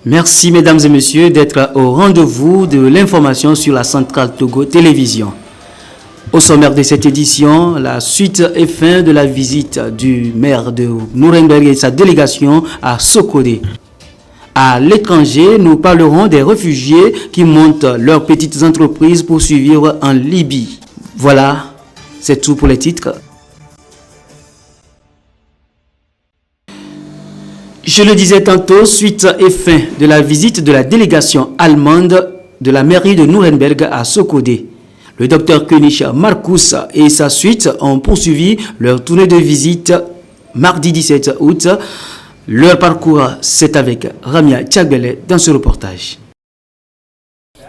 Merci mesdames et messieurs d'être au rendez-vous de l'information sur la Centrale Togo Télévision. Au sommaire de cette édition, la suite et fin de la visite du maire de Nuremberg et sa délégation à Sokodé. À l'étranger, nous parlerons des réfugiés qui montent leurs petites entreprises pour survivre en Libye. Voilà, c'est tout pour les titres. Je le disais tantôt, suite et fin de la visite de la délégation allemande de la mairie de Nuremberg à Sokodé. Le docteur König Markus et sa suite ont poursuivi leur tournée de visite mardi 17 août. Leur parcours, c'est avec Ramia Tchagbele dans ce reportage.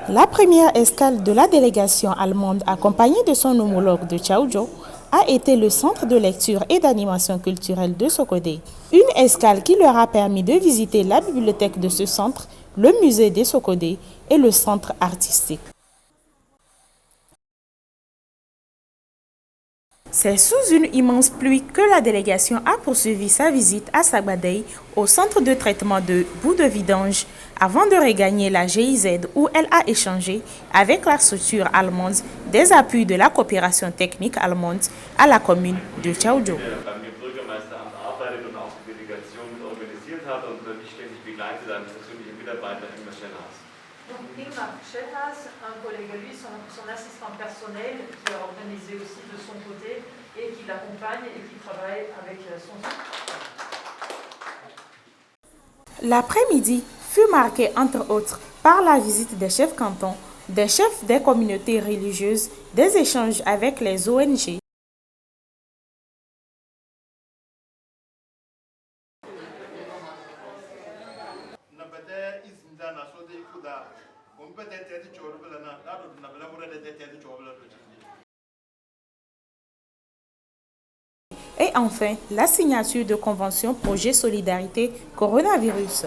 La première escale de la délégation allemande, accompagnée de son homologue de Tchaoudjo, a été le centre de lecture et d'animation culturelle de Sokodé. Une escale qui leur a permis de visiter la bibliothèque de ce centre, le musée des Sokodé et le centre artistique. C'est sous une immense pluie que la délégation a poursuivi sa visite à Sagbadei, au centre de traitement de boues de vidange, avant de regagner la GIZ où elle a échangé avec la structure allemande des appuis de la coopération technique allemande à la commune de Tchaoudjo. Un collègue à lui, son assistant personnel, qui a organisé aussi de son côté et qui l'accompagne et qui travaille avec son équipe. L'après-midi fut marqué entre autres par la visite des chefs cantons, des chefs des communautés religieuses, des échanges avec les ONG. Et enfin, la signature de convention projet Solidarité Coronavirus.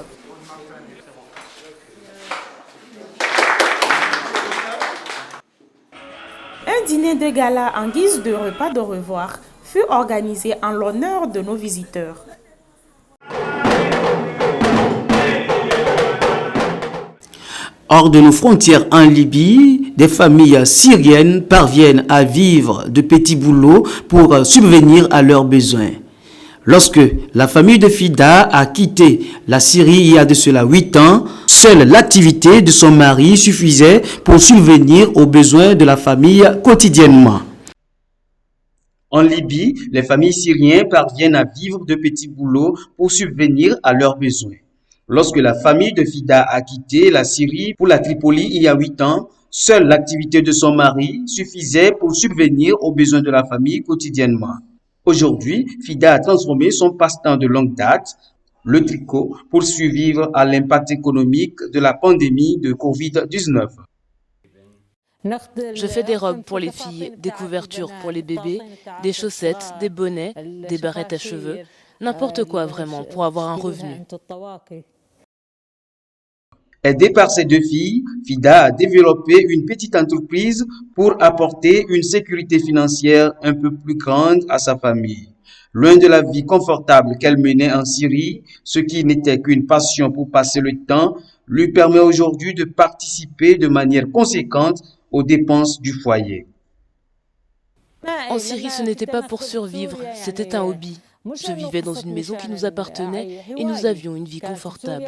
Un dîner de gala en guise de repas de revoir fut organisé en l'honneur de nos visiteurs. Hors de nos frontières en Libye, des familles syriennes parviennent à vivre de petits boulots pour subvenir à leurs besoins. Lorsque la famille de Fida a quitté la Syrie il y a de cela 8 ans, seule l'activité de son mari suffisait pour subvenir aux besoins de la famille quotidiennement. En Libye, les familles syriennes parviennent à vivre de petits boulots pour subvenir à leurs besoins. Lorsque la famille de Fida a quitté la Syrie pour la Tripoli il y a 8 ans, seule l'activité de son mari suffisait pour subvenir aux besoins de la famille quotidiennement. Aujourd'hui, Fida a transformé son passe-temps de longue date, le tricot, pour survivre à l'impact économique de la pandémie de Covid-19. Je fais des robes pour les filles, des couvertures pour les bébés, des chaussettes, des bonnets, des barrettes à cheveux, n'importe quoi vraiment pour avoir un revenu. Aidée par ses 2 filles, Fida a développé une petite entreprise pour apporter une sécurité financière un peu plus grande à sa famille. Loin de la vie confortable qu'elle menait en Syrie, ce qui n'était qu'une passion pour passer le temps, lui permet aujourd'hui de participer de manière conséquente aux dépenses du foyer. En Syrie, ce n'était pas pour survivre, c'était un hobby. Je vivais dans une maison qui nous appartenait et nous avions une vie confortable.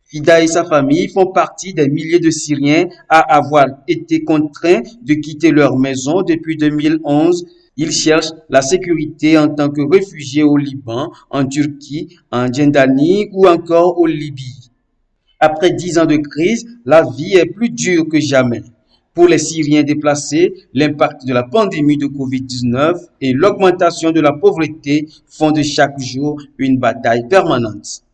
Fida et sa famille font partie des milliers de Syriens à avoir été contraints de quitter leur maison depuis 2011. Ils cherchent la sécurité en tant que réfugiés au Liban, en Turquie, en Jordanie ou encore au Libye. Après 10 ans de crise, la vie est plus dure que jamais. Pour les Syriens déplacés, l'impact de la pandémie de Covid-19 et l'augmentation de la pauvreté font de chaque jour une bataille permanente.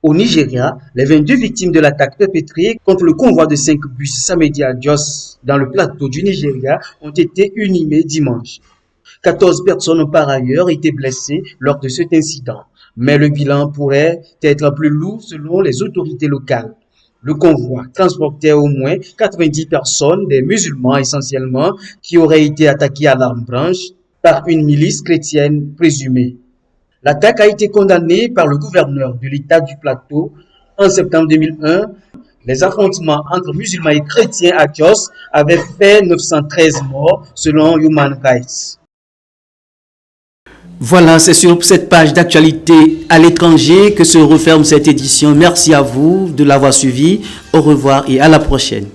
Au Nigeria, les 22 victimes de l'attaque perpétrée contre le convoi de 5 bus samedi à Jos dans le plateau du Nigeria ont été inhumées dimanche. 14 personnes ont par ailleurs été blessées lors de cet incident, mais le bilan pourrait être plus lourd selon les autorités locales. Le convoi transportait au moins 90 personnes, des musulmans essentiellement, qui auraient été attaqués à l'arme blanche par une milice chrétienne présumée. L'attaque a été condamnée par le gouverneur de l'État du Plateau en septembre 2001. Les affrontements entre musulmans et chrétiens à Jos avaient fait 913 morts selon Human Rights. Voilà, c'est sur cette page d'actualité à l'étranger que se referme cette édition. Merci à vous de l'avoir suivi. Au revoir et à la prochaine.